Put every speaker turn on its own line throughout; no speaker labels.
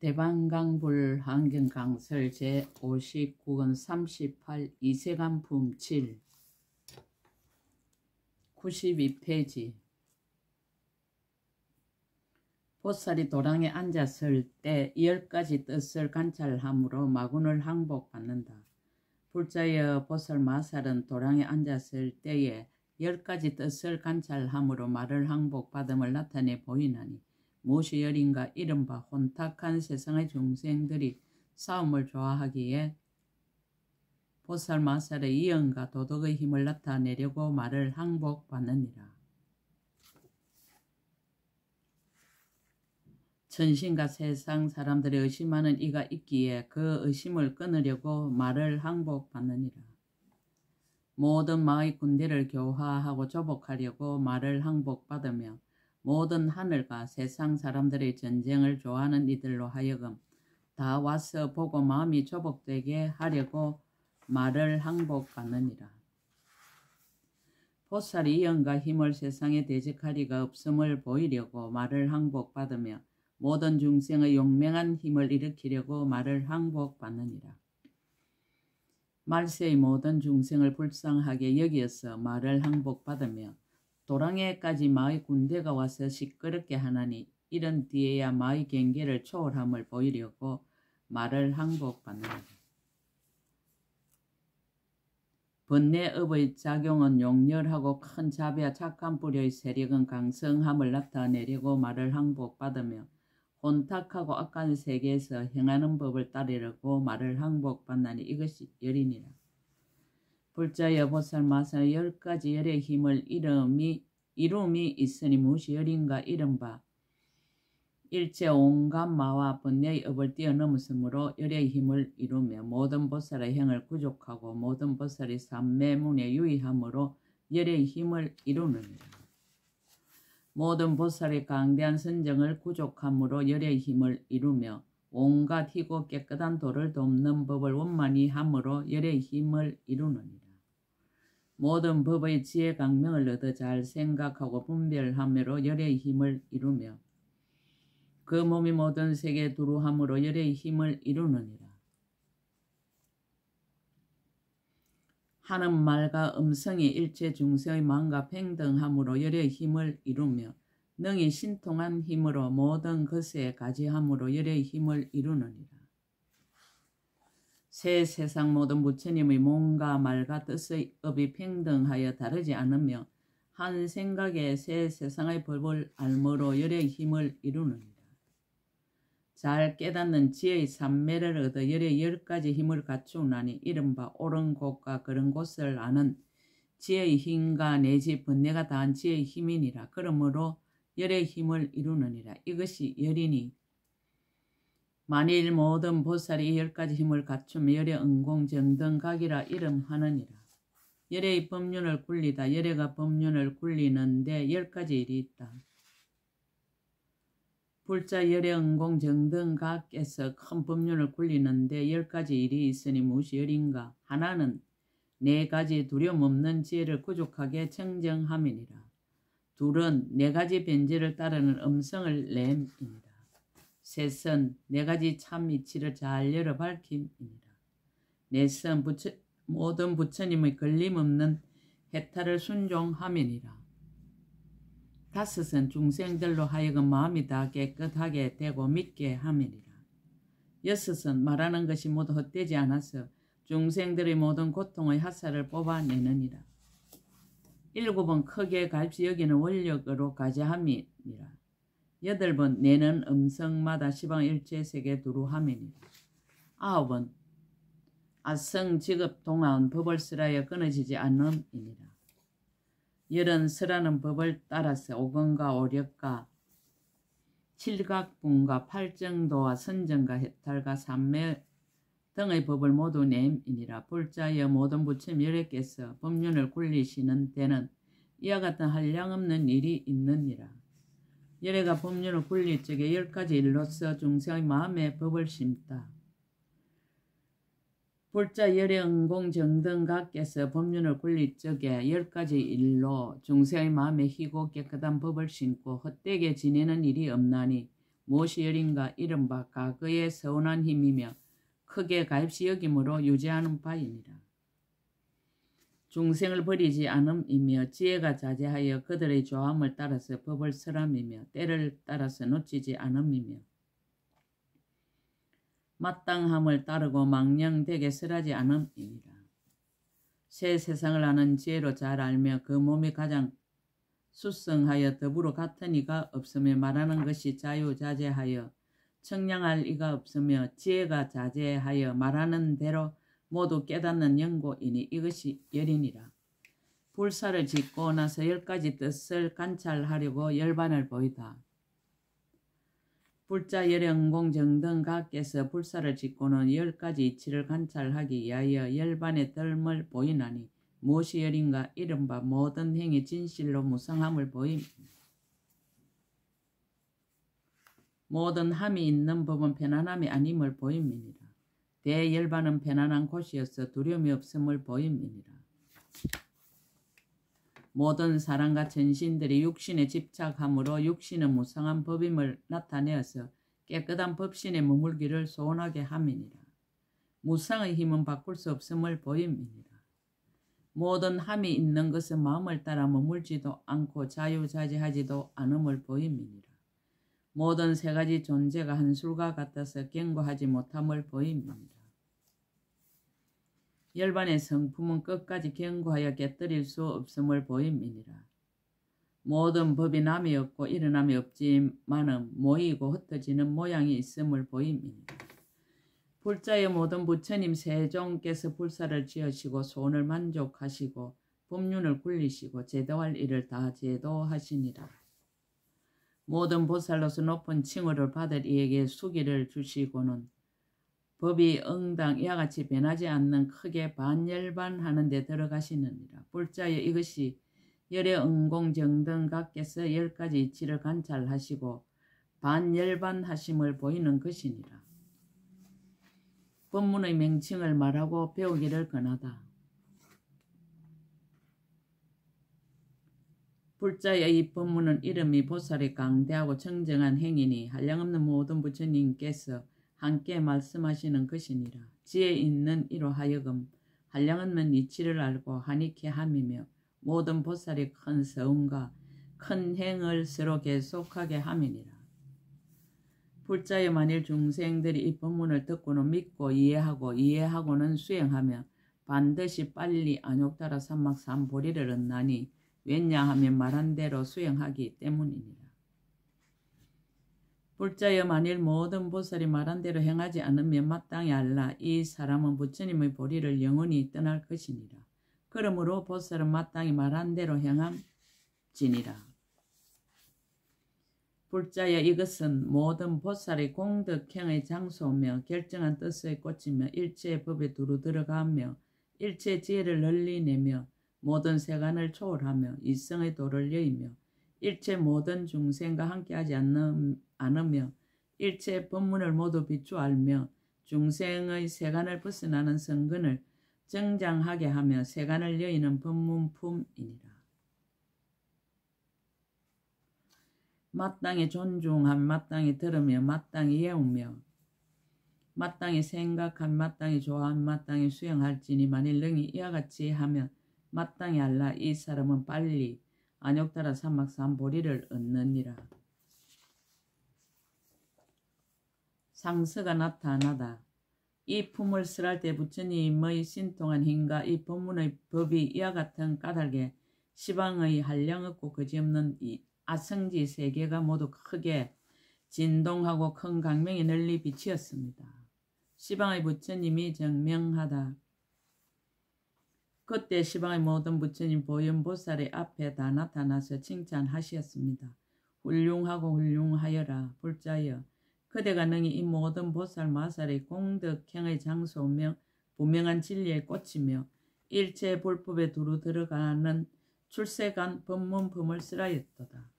대방강불 환경강설 제59권 38 이세간품 7 92페이지. 보살이 도랑에 앉았을 때 10가지 뜻을 관찰함으로 마군을 항복받는다. 불자여 보살 마살은 도랑에 앉았을 때에 10가지 뜻을 관찰함으로 말을 항복받음을 나타내 보이나니 무엇이 열인가 이른바 혼탁한 세상의 중생들이 싸움을 좋아하기에 보살 마살의 이연과 도덕의 힘을 나타내려고 말을 항복받느니라. 천신과 세상 사람들이 의심하는 이가 있기에 그 의심을 끊으려고 말을 항복받느니라. 모든 마의 군대를 교화하고 조복하려고 말을 항복받으며 모든 하늘과 세상 사람들의 전쟁을 좋아하는 이들로 하여금 다 와서 보고 마음이 조복되게 하려고 말을 항복받느니라. 보살이 이연과 힘을 세상에 대적하리가 없음을 보이려고 말을 항복받으며 모든 중생의 용맹한 힘을 일으키려고 말을 항복받느니라. 말세의 모든 중생을 불쌍하게 여기어서 말을 항복받으며 도랑에까지 마의 군대가 와서 시끄럽게 하나니 이런 뒤에야 마의 경계를 초월함을 보이려고 말을 항복받느니라. 번뇌업의 작용은 용렬하고 큰 자비와 착한 뿌리의 세력은 강성함을 나타내려고 말을 항복받으며 혼탁하고 악한 세계에서 행하는 법을 따르려고 말을 항복받나니 이것이 열이니라. 불자여 보살 마살의 10가지 열의 힘을 이름이 있으니 무엇이 열인가 이른바 일체 온갖 마와 번뇌의 업을 뛰어넘으므로 열의 힘을 이루며 모든 보살의 행을 구족하고 모든 보살의 삼매문에 유의함으로 열의 힘을 이루느니라. 모든 보살의 강대한 선정을 구족함으로 열의 힘을 이루며 온갖 희고 깨끗한 도를 돕는 법을 원만히 함으로 열의 힘을 이루느니라. 모든 법의 지혜 강명을 얻어 잘 생각하고 분별함으로 열의 힘을 이루며 그 몸이 모든 세계에 두루함으로 열의 힘을 이루느니라. 하는 말과 음성이 일체 중생의 마음과 평등함으로 열의 힘을 이루며 능히 신통한 힘으로 모든 것에 가지함으로 열의 힘을 이루느니라. 새 세상 모든 부처님의 몸과 말과 뜻의 업이 평등하여 다르지 않으며 한 생각에 새 세상의 법을 알므로 열의 힘을 이루느니라. 잘 깨닫는 지혜의 삼매를 얻어 열의 10가지 힘을 갖추나니 이른바 옳은 곳과 그른 곳을 아는 지혜의 힘과 내지 번뇌가 다한 지혜의 힘이니라. 그러므로 열의 힘을 이루느니라. 이것이 열이니 만일 모든 보살이 이 10가지 힘을 갖추면 열의 응공정등각이라 이름하느니라. 열의 법륜을 굴리다 열애가 법륜을 굴리는데 10가지 일이 있다. 불자 열의 응공정등각에서 큰 법륜을 굴리는데 10가지 일이 있으니 무엇이 열인가? 하나는 4가지 두려움 없는 지혜를 구족하게 청정함이니라. 둘은 4가지 변제를 따르는 음성을 램이니라. 셋은 4가지 참 이치를 잘 열어 밝힘이니라. 넷은 모든 부처님의 걸림없는 해탈을 순종함이니라. 다섯은 중생들로 하여금 마음이 다 깨끗하게 되고 믿게 함이니라. 여섯은 말하는 것이 모두 헛되지 않아서 중생들의 모든 고통의 하사를 뽑아내느니라. 일곱은 크게 갈피 여기는 원력으로 가지함이니라. 여덟은 내는 음성마다 시방 일체세계 두루함이니라. 아홉은 아성 직업 동안 법을 쓰라여 끊어지지 않음이니라. 열은 설하는 법을 따라서 오건과 오력과 칠각분과 팔정도와 선정과 해탈과 삼매 등의 법을 모두 냄이니라. 불자여 모든 부처님 열애께서 법륜을 굴리시는 데는 이와 같은 한량없는 일이 있느니라. 열애가 법륜을 굴릴 적에 10가지 일로서 중생의 마음에 법을 심다. 불자 열의 응공정등각께서 법륜을 굴릴 적에 10가지 일로 중생의 마음에 희고 깨끗한 법을 심고 헛되게 지내는 일이 없나니 무엇이 열인가 이른바 과거의 서운한 힘이며 크게 가입시 여김으로 유지하는 바이니라. 중생을 버리지 않음이며 지혜가 자제하여 그들의 조함을 따라서 법을 설함이며 때를 따라서 놓치지 않음이며 마땅함을 따르고 망령되게 설하지 않음이니라. 새 세상을 아는 지혜로 잘 알며 그 몸이 가장 수성하여 더불어 같은 이가 없으며 말하는 것이 자유자재하여 청량할 이가 없으며 지혜가 자제하여 말하는 대로 모두 깨닫는 연고이니 이것이 열이니라. 불사를 짓고 나서 10가지 뜻을 관찰하려고 열반을 보이다. 불자 열영공정등 각께서 불사를 짓고는 10가지 이치를 관찰하기 위하여 열반의 뜰을 보이나니 무엇이 열인가 이른바 모든 행위 진실로 무상함을 보임. 모든 함이 있는 법은 편안함이 아님을 보임이니라. 대열반은 편안한 곳이어서 두려움이 없음을 보임이니라. 모든 사람과 천신들이 육신에 집착함으로 육신은 무상한 법임을 나타내어서 깨끗한 법신에 머물기를 소원하게 함이니라. 무상의 힘은 바꿀 수 없음을 보임이니라. 모든 함이 있는 것은 마음을 따라 머물지도 않고 자유자재하지도 않음을 보임이니라. 모든 세 가지 존재가 한술과 같아서 견고하지 못함을 보임이니라. 열반의 성품은 끝까지 견고하여 깨뜨릴 수 없음을 보임이니라. 모든 법이 남이 없고 일어남이 없지만은 모이고 흩어지는 모양이 있음을 보임이니라. 불자의 모든 부처님 세종께서 불사를 지으시고 소원을 만족하시고 법륜을 굴리시고 제도할 일을 다 제도하시니라. 모든 보살로서 높은 칭호를 받을 이에게 수기를 주시고는 법이 응당 이와 같이 변하지 않는 크게 반열반하는 데 들어가시느니라. 불자여 이것이 열의 응공정등 각께서 10가지 이치를 관찰하시고 반열반하심을 보이는 것이니라. 법문의 명칭을 말하고 배우기를 권하다. 불자의 이 법문은 이름이 보살이 강대하고 청정한 행위니 한량없는 모든 부처님께서 함께 말씀하시는 것이니라. 지혜 있는 이로 하여금 한량없는 이치를 알고 한익해 함이며 모든 보살이 큰 서운과 큰 행을 서로 계속하게 함이니라. 불자의 만일 중생들이 이 법문을 듣고는 믿고 이해하고는 수행하며 반드시 빨리 안욕따라 삼막삼보리를 얻나니 왜냐하면 말한 대로 수행하기 때문이니라. 불자여 만일 모든 보살이 말한 대로 행하지 않으면 마땅히 알라. 이 사람은 부처님의 보리를 영원히 떠날 것이니라. 그러므로 보살은 마땅히 말한 대로 행함지니라. 불자여 이것은 모든 보살의 공덕행의 장소며 결정한 뜻의 꽃이며 일체의 법에 두루 들어가며 일체의 지혜를 널리 내며 모든 세간을 초월하며 이성의 도를 여이며 일체 모든 중생과 함께하지 않으며 일체 법문을 모두 비추알며 중생의 세간을 벗어나는 성근을 정장하게 하며 세간을 여이는 법문품이니라. 마땅히 존중함, 마땅히 들으며 마땅히 예우며 마땅히 생각함, 마땅히 좋아함, 마땅히 수행할지니 만일 능히 이와 같이 하면 마땅히 알라. 이 사람은 빨리 안욕따라 삼막삼보리를 얻느니라. 상서가 나타나다. 이 품을 설할 때 부처님의 신통한 힘과 이 법문의 법이 이와 같은 까닭에 시방의 한량없고 거지없는 이 아성지 세계가 모두 크게 진동하고 큰 강명이 널리 비치었습니다. 시방의 부처님이 정명하다. 그때 시방의 모든 부처님 보현보살의 앞에 다 나타나서 칭찬하시었습니다. 훌륭하고 훌륭하여라. 불자여 그대가 능히 이 모든 보살 마살의 공덕행의 장소며 분명한 진리의 꽃이며 일체 불법에 두루 들어가는 출세간 법문품을 쓰라였도다.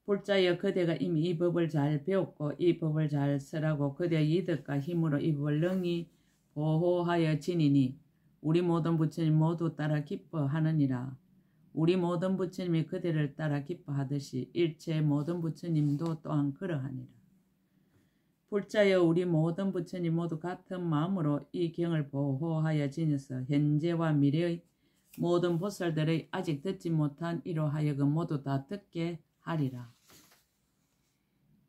불자여 그대가 이미 이 법을 잘 배웠고 이 법을 잘 쓰라고 그대의 이득과 힘으로 이 법을 능히 보호하여 지니니 우리 모든 부처님 모두 따라 기뻐하느니라. 우리 모든 부처님이 그대를 따라 기뻐하듯이 일체 모든 부처님도 또한 그러하니라. 불자여 우리 모든 부처님 모두 같은 마음으로 이 경을 보호하여 지녀서 현재와 미래의 모든 보살들의 아직 듣지 못한 이로 하여금 모두 다 듣게 하리라.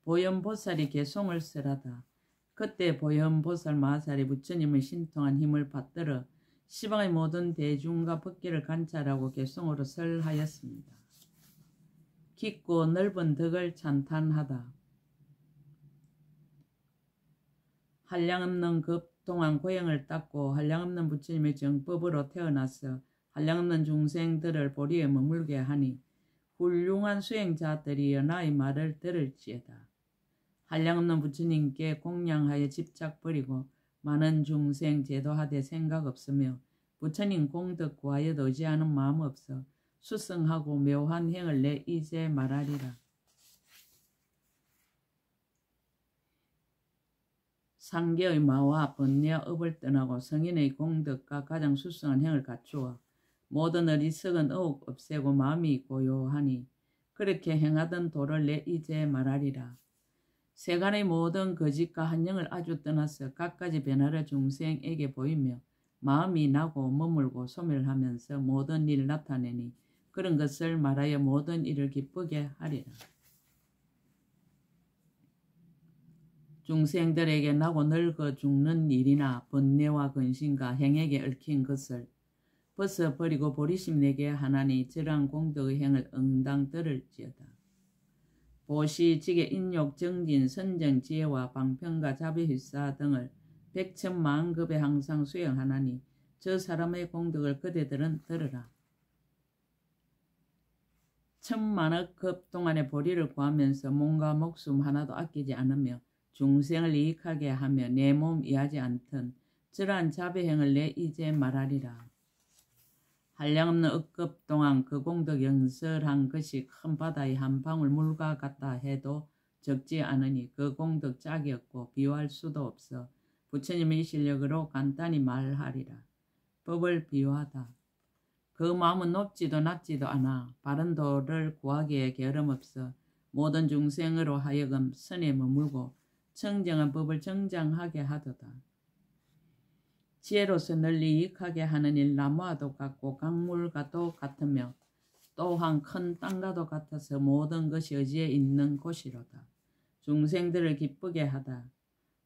보현보살이 개송을 쓰라다. 그때 보현보살 마살이 부처님의 신통한 힘을 받들어 시방의 모든 대중과 법계를 관찰하고 개송으로 설하였습니다. 깊고 넓은 덕을 찬탄하다. 한량없는 급동안 고행을 닦고 한량없는 부처님의 정법으로 태어나서 한량없는 중생들을 보리에 머물게 하니 훌륭한 수행자들이 연하의 말을 들을지어다. 한량없는 부처님께 공양하여 집착 버리고 많은 중생 제도하되 생각 없으며 부처님 공덕 구하여도 의지하는 마음 없어 수승하고 묘한 행을 내 이제 말하리라. 상계의 마와 번뇌와 업을 떠나고 성인의 공덕과 가장 수승한 행을 갖추어 모든 어리석은 의혹 없애고 마음이 고요하니 그렇게 행하던 도를 내 이제 말하리라. 세간의 모든 거짓과 한영을 아주 떠나서 갖가지 변화를 중생에게 보이며 마음이 나고 머물고 소멸하면서 모든 일을 나타내니 그런 것을 말하여 모든 일을 기쁘게 하리라. 중생들에게 나고 늙어 죽는 일이나 번뇌와 근심과 행에게 얽힌 것을 벗어버리고 보리심 내게 하나니 저러한 공덕의 행을 응당 들을지어다. 보시, 지계, 인욕, 정진, 선정, 지혜와 방편과 자비휘사 등을 백천만급에 항상 수행하나니 저 사람의 공덕을 그대들은 들으라. 천만억 급 동안의 보리를 구하면서 몸과 목숨 하나도 아끼지 않으며 중생을 이익하게 하며 내 몸 이하지 않던 저러한 자비행을 내 이제 말하리라. 한량없는 억급 동안 그 공덕 영설한 것이 큰 바다의 한 방울 물과 같다 해도 적지 않으니 그 공덕 짝이 없고 비유할 수도 없어 부처님의 실력으로 간단히 말하리라. 법을 비유하다. 그 마음은 높지도 낮지도 않아 바른 도를 구하기에 게으름 없어 모든 중생으로 하여금 선에 머물고 청정한 법을 정장하게 하도다. 지혜로서 널리 이익하게 하는 일 나무와도 같고 강물과도 같으며 또한 큰 땅과도 같아서 모든 것이 의지에 있는 곳이로다. 중생들을 기쁘게 하다.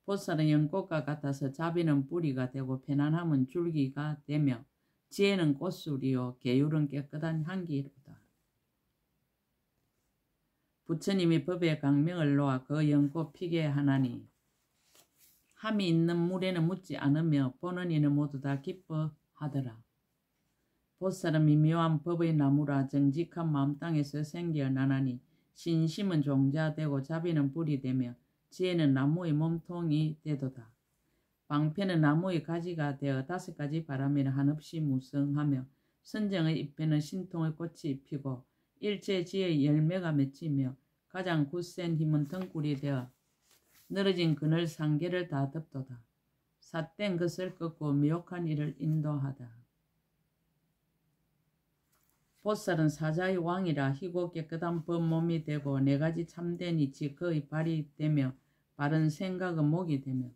보살은 연꽃과 같아서 자비는 뿌리가 되고 편안함은 줄기가 되며 지혜는 꽃술이요 계율은 깨끗한 향기로다. 부처님이 법의 강명을 놓아 그 연꽃 피게 하나니 함이 있는 물에는 묻지 않으며 보는 이는 모두 다 기뻐하더라. 보살은 미묘한 법의 나무라 정직한 마음 땅에서 생겨나나니 신심은 종자되고 자비는 뿌리 되며 지혜는 나무의 몸통이 되도다. 방편은 나무의 가지가 되어 5가지 바람에는 한없이 무성하며 선정의 잎에는 신통의 꽃이 피고 일체 지혜의 열매가 맺히며 가장 굳센 힘은 등굴이 되어 늘어진 그늘 상계를 다 덮도다. 삿된 것을 꺾고 미혹한 일을 인도하다. 보살은 사자의 왕이라 희고 깨끗한 법몸이 되고 4가지 참된 이치 그의 발이 되며 바른 생각은 목이 되며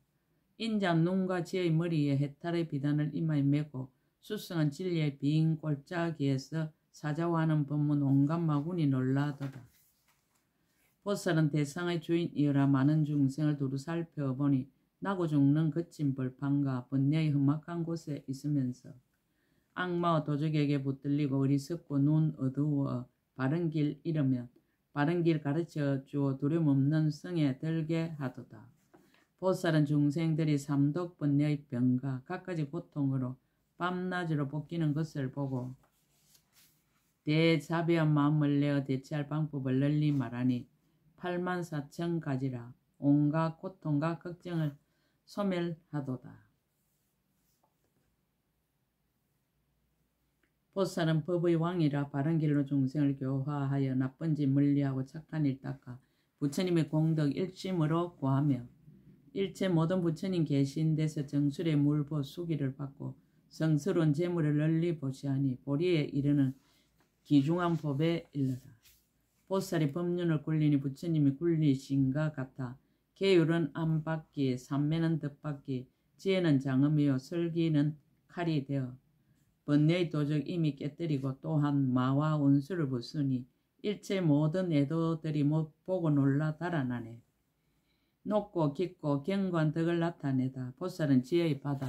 인자 눈과 지혜의 머리에 해탈의 비단을 이마에 메고 수승한 진리의 빈 골짜기에서 사자와하는 법문 온갖 마군이 놀라도다. 보살은 대상의 주인이어라 많은 중생을 두루 살펴보니 나고 죽는 거친 벌판과 번뇌의 험악한 곳에 있으면서 악마와 도적에게 붙들리고 어리석고 눈 어두워 바른 길 잃으면 바른 길 가르쳐 주어 두려움 없는 성에 들게 하도다. 보살은 중생들이 삼독 번뇌의 병과 갖가지 고통으로 밤낮으로 볶이는 것을 보고 대자비한 마음을 내어 대체할 방법을 널리 말하니 84,000가지라 온갖 고통과 걱정을 소멸하도다. 보살은 법의 왕이라 바른 길로 중생을 교화하여 나쁜 짓 멀리하고 착한 일 닦아 부처님의 공덕 일심으로 구하며 일체 모든 부처님 계신 데서 정술의 물보 수기를 받고 성스러운 재물을 널리 보시하니 보리에 이르는 기중한 법에 일러라. 보살이 법륜을 굴리니 부처님이 굴리신가 같아. 계율은 안받기, 삼매는 덧받기, 지혜는 장음이요 설기는 칼이 되어 번뇌의 도적 이미 깨뜨리고 또한 마와 원수를 부수니 일체 모든 애도들이 보고 놀라 달아나네. 높고 깊고 경관 덕을 나타내다. 보살은 지혜의 바다.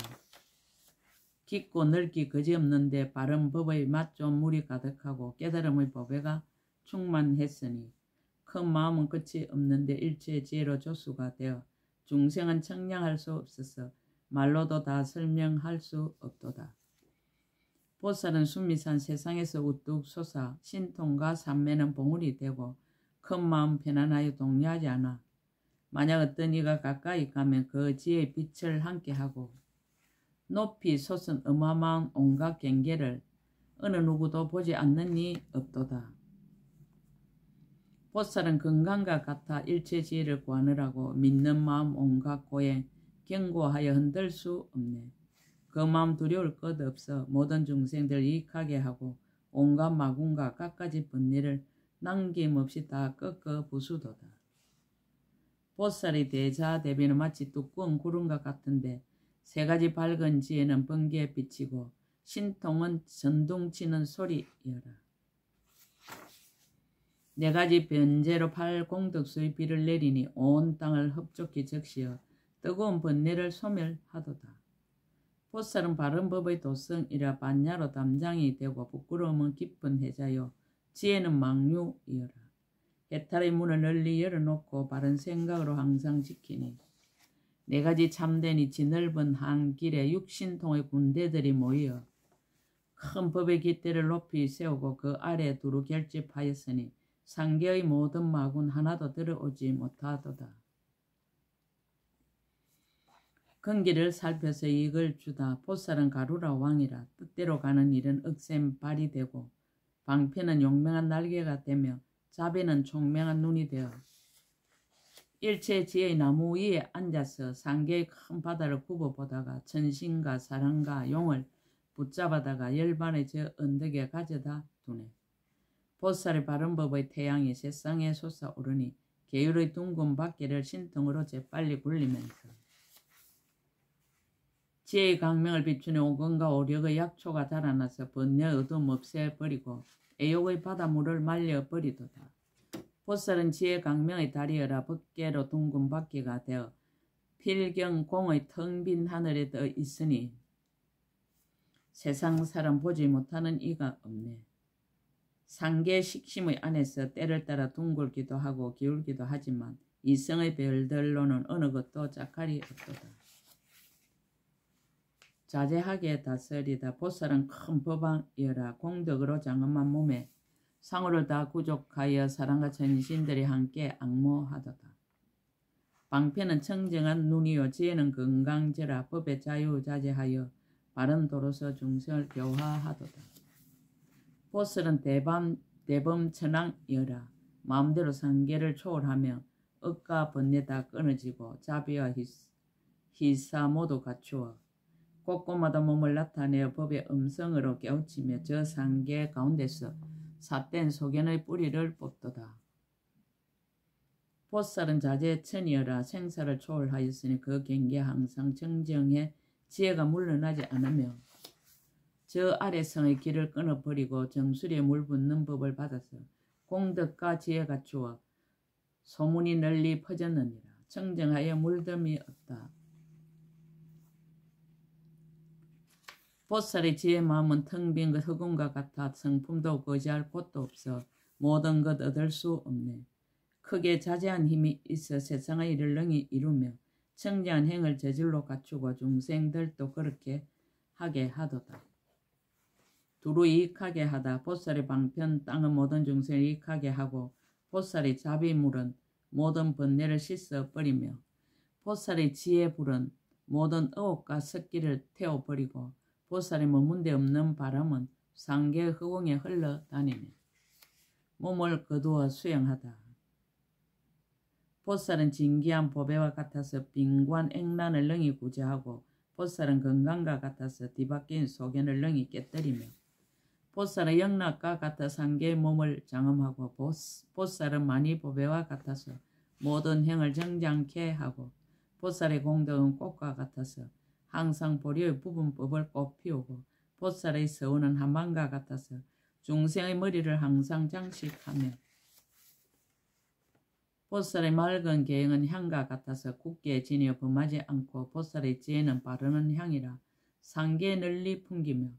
깊고 넓기 그지없는데 바른 법의 맛 좋은 물이 가득하고 깨달음의 법회가 충만했으니 큰 마음은 끝이 없는데 일체의 지혜로 조수가 되어 중생은 청량할 수 없어서 말로도 다 설명할 수 없도다. 보살은 수미산 세상에서 우뚝 솟아 신통과 삼매는 봉우리 되고 큰 마음 편안하여 동요하지 않아. 만약 어떤 이가 가까이 가면 그 지혜의 빛을 함께하고 높이 솟은 어마어마한 온갖 경계를 어느 누구도 보지 않는 이 없도다. 보살은 건강과 같아 일체 지혜를 구하느라고 믿는 마음 온갖 고행 경고하여 흔들 수 없네. 그 마음 두려울 것 없어 모든 중생들 이익하게 하고 온갖 마군과 갖가지 번뇌를 남김없이 다 꺾어 부수도다. 보살의 대자 대비는 마치 두꺼운 구름과 같은데 세 가지 밝은 지혜는 번개에 비치고 신통은 전동치는 소리여라. 네 가지 변제로 팔공덕수의 비를 내리니 온 땅을 흡족히 적시어 뜨거운 번뇌를 소멸하도다. 보살은 바른 법의 도성이라 반야로 담장이 되고 부끄러움은 깊은 해자요 지혜는 망류이어라. 해탈의 문을 널리 열어놓고 바른 생각으로 항상 지키니 네 가지 참된 이치 넓은 한길에 육신통의 군대들이 모여 큰 법의 깃대를 높이 세우고 그 아래 두루 결집하였으니 상계의 모든 마군 하나도 들어오지 못하도다. 근기를 살펴서 이익을 주다. 보살은 가루라 왕이라. 뜻대로 가는 일은 억센 발이 되고 방패는 용맹한 날개가 되며 자비는 총명한 눈이 되어 일체 지혜의 나무 위에 앉아서 상계의 큰 바다를 굽어보다가 천신과 사랑과 용을 붙잡아다가 열반의 저 언덕에 가져다 두네. 보살의 바른 법의 태양이 세상에 솟아오르니 계율의 둥근 바퀴를 신통으로 재빨리 굴리면서 지혜의 강명을 비추는 오건과 오력의 약초가 자라나서 번뇌의 어둠 없애버리고 애욕의 바닷물을 말려버리도다. 보살은 지혜 강명의 다리여라. 법계로 둥근 바퀴가 되어 필경 공의 텅 빈 하늘에 떠 있으니 세상 사람 보지 못하는 이가 없네. 상계 식심의 안에서 때를 따라 둥글기도 하고 기울기도 하지만 이성의 별들로는 어느 것도 짝할이 없도다. 자제하게 다스리다. 보살은 큰 법왕이여라. 공덕으로 장엄한 몸에 상호를 다 구족하여 사랑과 전신들이 함께 악모하도다. 방패는 청정한 눈이요 지혜는 건강제라. 법에 자유자재하여 바른 도로서 중생을 교화하도다. 보살은 대범천왕이여라. 마음대로 상계를 초월하며 억과 번뇌 다 끊어지고 자비와 희사 모두 갖추어 곳곳마다 몸을 나타내어 법의 음성으로 깨우치며 저 상계 가운데서 삿된 소견의 뿌리를 뽑도다. 보살은 자제천이여라. 생사를 초월하였으니 그 경계 항상 정정해 지혜가 물러나지 않으며 저 아래성의 길을 끊어버리고 정수리에 물 붓는 법을 받아서 공덕과 지혜 갖추어 소문이 널리 퍼졌느니라. 청정하여 물듦이 없다. 보살의 지혜 마음은 텅 빈 것 흑운과 같아 성품도 거지할 곳도 없어 모든 것 얻을 수 없네. 크게 자제한 힘이 있어 세상의 일을 능히 이루며 청정한 행을 저질로 갖추고 중생들도 그렇게 하게 하도다. 두루 이익하게 하다. 보살의 방편 땅은 모든 중생을 이익하게 하고 보살의 자비물은 모든 번뇌를 씻어버리며 보살의 지혜불은 모든 의혹과 습기를 태워버리고 보살의 머문 데 없는 바람은 상계 허공에 흘러다니네. 몸을 거두어 수행하다. 보살은 진기한 보배와 같아서 빈관 액란을 능히 구제하고 보살은 건강과 같아서 뒤바뀐 소견을 능히 깨뜨리며 보살은 영락과 같아 상계의 몸을 장엄하고 보살은 많이 보배와 같아서 모든 행을 정장케 하고 보살의 공덕은 꽃과 같아서 항상 보리의 부분법을 꽃 피우고 보살의 서운은 한만과 같아서 중생의 머리를 항상 장식하며 보살의 맑은 계행은 향과 같아서 굳게 지니어 범하지 않고 보살의 지혜는 바르는 향이라 상계에 널리 풍기며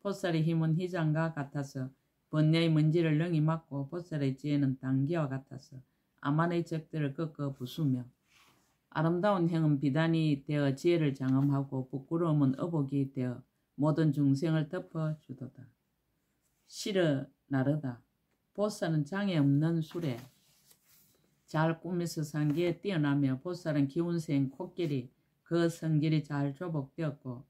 보살의 힘은 희장과 같아서 번뇌의 먼지를 능히 막고 보살의 지혜는 단기와 같아서 암만의 적들을 꺾어 부수며 아름다운 행은 비단이 되어 지혜를 장엄하고 부끄러움은 어복이 되어 모든 중생을 덮어주도다. 시르 나르다. 보살은 장애 없는 수레 잘 꾸며서 상기에 뛰어나며 보살은 기운생 코끼리 그 성질이 잘 조복되었고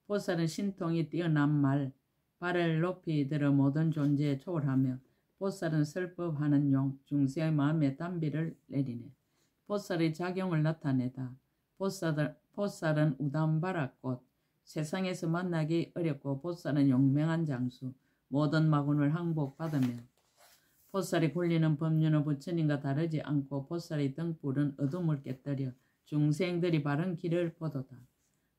보살은 신통이 뛰어난 말 발을 높이 들어 모든 존재에 초월하며 보살은 설법하는 용 중생의 마음에 담비를 내리네. 보살의 작용을 나타내다. 보살은 우담바라꽃 세상에서 만나기 어렵고 보살은 용맹한 장수 모든 마군을 항복받으며 보살이 굴리는 법륜은 부처님과 다르지 않고 보살의 등불은 어둠을 깨뜨려 중생들이 바른 길을 보도다.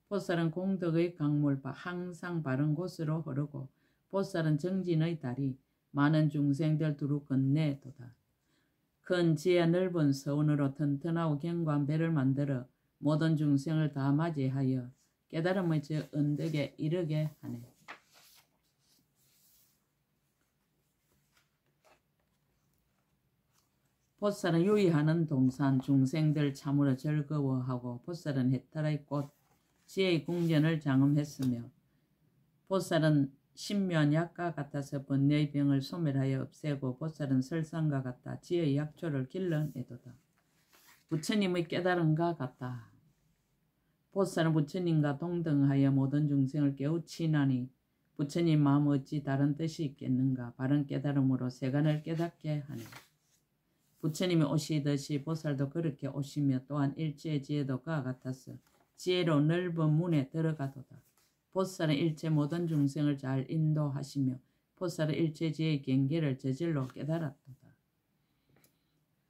보살은 공덕의 강물 항상 바른 곳으로 흐르고 보살은 정진의 다리 많은 중생들 두루 건네도다. 큰 지혜 넓은 서운으로 튼튼하고 견고한 배를 만들어 모든 중생을 다 맞이하여 깨달음의 저 언덕에 이르게 하네. 보살은 유의하는 동산 중생들 참으로 즐거워하고 보살은 해탈의 꽃 지혜의 궁전을 장엄했으며 보살은 신묘한 약과 같아서 번뇌의 병을 소멸하여 없애고 보살은 설상과 같아 지혜의 약초를 길러내도다. 부처님의 깨달음과 같다. 보살은 부처님과 동등하여 모든 중생을 깨우치나니 부처님 마음 어찌 다른 뜻이 있겠는가. 바른 깨달음으로 세간을 깨닫게 하네. 부처님이 오시듯이 보살도 그렇게 오시며 또한 일체의 지혜도 그와 같아서 지혜로 넓은 문에 들어가도다. 보살은 일체 모든 중생을 잘 인도하시며 보살은 일체 지혜의 경계를 저절로 깨달았도다.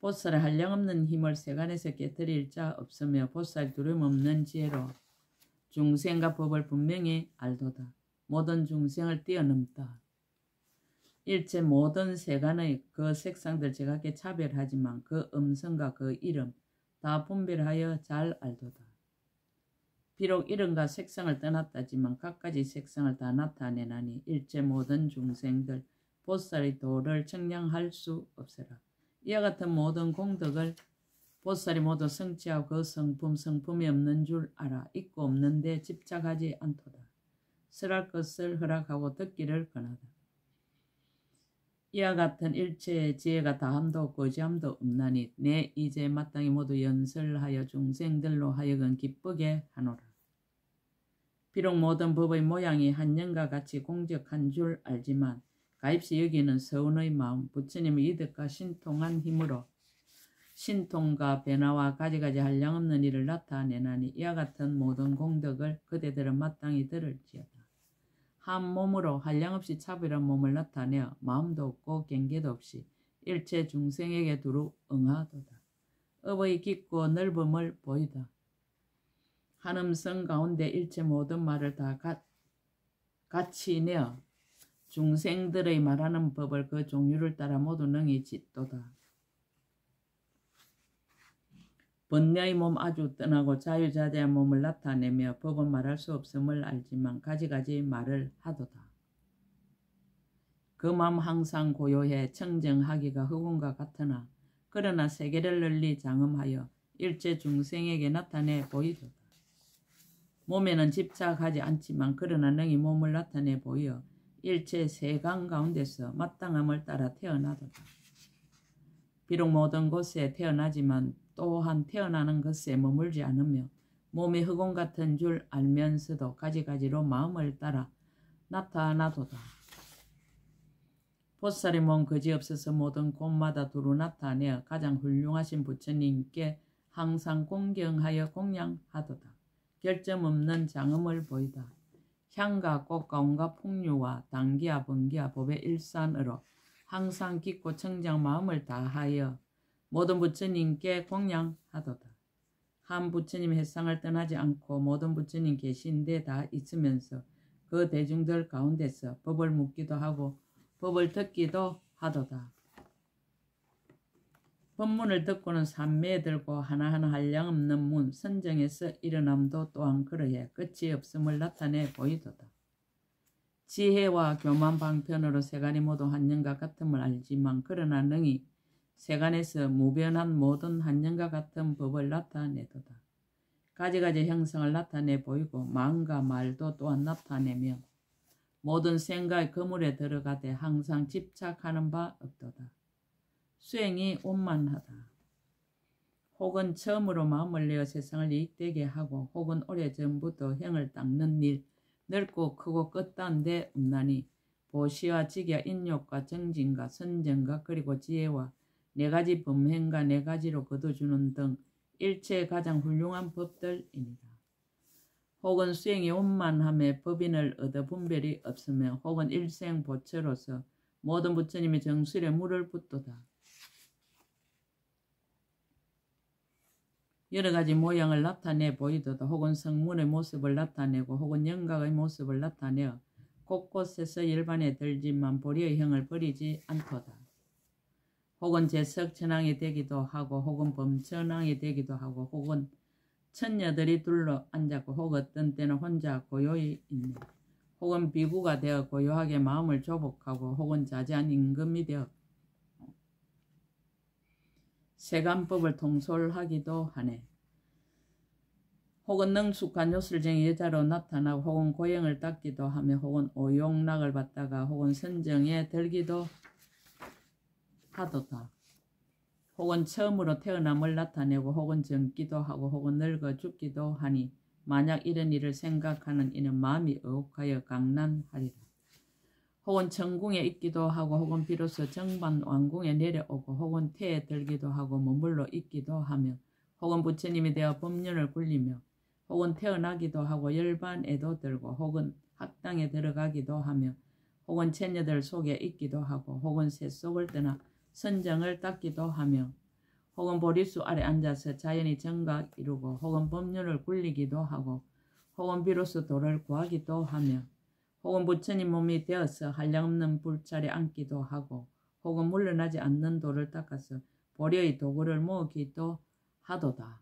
보살은 한량없는 힘을 세간에서 깨뜨릴 자 없으며 보살 두려움 없는 지혜로 중생과 법을 분명히 알도다. 모든 중생을 뛰어넘다. 일체 모든 세간의 그 색상들 제각게 차별하지만 그 음성과 그 이름 다 분별하여 잘 알도다. 비록 이름과 색상을 떠났다지만 각가지 색상을 다 나타내나니 일체 모든 중생들 보살의 도를 청량할 수 없으라. 이와 같은 모든 공덕을 보살이 모두 성취하고 그 성품이 없는 줄 알아. 있고 없는데 집착하지 않도다. 설할 것을 허락하고 듣기를 권하다. 이와 같은 일체의 지혜가 다함도 거지함도 없나니 내 이제 마땅히 모두 연설하여 중생들로 하여금 기쁘게 하노라. 비록 모든 법의 모양이 한년과 같이 공적한 줄 알지만 가입시 여기는 서운의 마음 부처님의 이득과 신통한 힘으로 신통과 변화와 가지가지 한량없는 일을 나타내나니 이와 같은 모든 공덕을 그대들은 마땅히 들을지어다. 한 몸으로 한량없이 차별한 몸을 나타내어 마음도 없고 경계도 없이 일체 중생에게 두루 응하도다. 업의 깊고 넓음을 보이다. 한 음성 가운데 일체 모든 말을 다 같이 내어 중생들의 말하는 법을 그 종류를 따라 모두 능히 짓도다. 번뇌의 몸 아주 떠나고 자유자재한 몸을 나타내며 법은 말할 수 없음을 알지만 가지가지 말을 하도다. 그 마음 항상 고요해 청정하기가 흑운과 같으나 그러나 세계를 널리 장엄하여 일체 중생에게 나타내 보이도다. 몸에는 집착하지 않지만 그러나 능히 몸을 나타내 보여 일체 세간 가운데서 마땅함을 따라 태어나도다. 비록 모든 곳에 태어나지만 또한 태어나는 것에 머물지 않으며 몸이 흑원 같은 줄 알면서도 가지가지로 마음을 따라 나타나도다. 보살의 몸 거지없어서 모든 곳마다 두루 나타내어 가장 훌륭하신 부처님께 항상 공경하여 공양하도다. 결점 없는 장엄을 보이다. 향과 꽃과 온갖 풍류와 단기와 번기와 법의 일산으로 항상 깊고 청정 마음을 다하여 모든 부처님께 공양하도다. 한 부처님 햇상을 떠나지 않고 모든 부처님 계신 데 다 있으면서 그 대중들 가운데서 법을 묻기도 하고 법을 듣기도 하도다. 법문을 듣고는 산매에 들고 하나하나 한량없는 문 선정에서 일어남도 또한 그러해 끝이 없음을 나타내 보이도다. 지혜와 교만 방편으로 세간이 모두 한념과 같음을 알지만 그러나 능히 세간에서 무변한 모든 한념과 같은 법을 나타내도다. 가지가지 형성을 나타내 보이고 마음과 말도 또한 나타내며 모든 생각의 그물에 들어가되 항상 집착하는 바 없도다. 수행이 원만하다. 혹은 처음으로 마음을 내어 세상을 이익되게 하고 혹은 오래전부터 형을 닦는 일 넓고 크고 끝단 데 없나니 보시와 지기와 인욕과 정진과 선정과 그리고 지혜와 네 가지 범행과 네 가지로 거둬주는 등 일체의 가장 훌륭한 법들이니라. 혹은 수행이 원만함에 법인을 얻어 분별이 없으며 혹은 일생보처로서 모든 부처님의 정술에 물을 붓도다. 여러 가지 모양을 나타내 보이도다. 혹은 성문의 모습을 나타내고 혹은 영각의 모습을 나타내어 곳곳에서 열반에 들지만 보리의 형을 버리지 않도다. 혹은 제석천왕이 되기도 하고 혹은 범천왕이 되기도 하고 혹은 천녀들이 둘러 앉았고 혹은 어떤 때는 혼자 고요히 있네. 혹은 비구가 되어 고요하게 마음을 조복하고 혹은 자제한 임금이 되어 세간법을 통솔하기도 하네. 혹은 능숙한 요술쟁이 여자로 나타나고 혹은 고형을 닦기도 하며 혹은 오용락을 받다가 혹은 선정에 들기도 하도다. 혹은 처음으로 태어남을 나타내고 혹은 젊기도 하고 혹은 늙어 죽기도 하니 만약 이런 일을 생각하는 이는 마음이 의혹하여 강난하리라. 혹은 천궁에 있기도 하고 혹은 비로소 정반 왕궁에 내려오고 혹은 태에 들기도 하고 머물러 있기도 하며 혹은 부처님이 되어 법륜을 굴리며 혹은 태어나기도 하고 열반에도 들고 혹은 학당에 들어가기도 하며 혹은 처녀들 속에 있기도 하고 혹은 새 속을 떠나 선정을 닦기도 하며 혹은 보리수 아래 앉아서 자연히 정각 이루고 혹은 법륜을 굴리기도 하고 혹은 비로소 도를 구하기도 하며 혹은 부처님 몸이 되어서 한량없는 불찰에 앉기도 하고 혹은 물러나지 않는 돌을 닦아서 보리의 도구를 모으기도 하도다.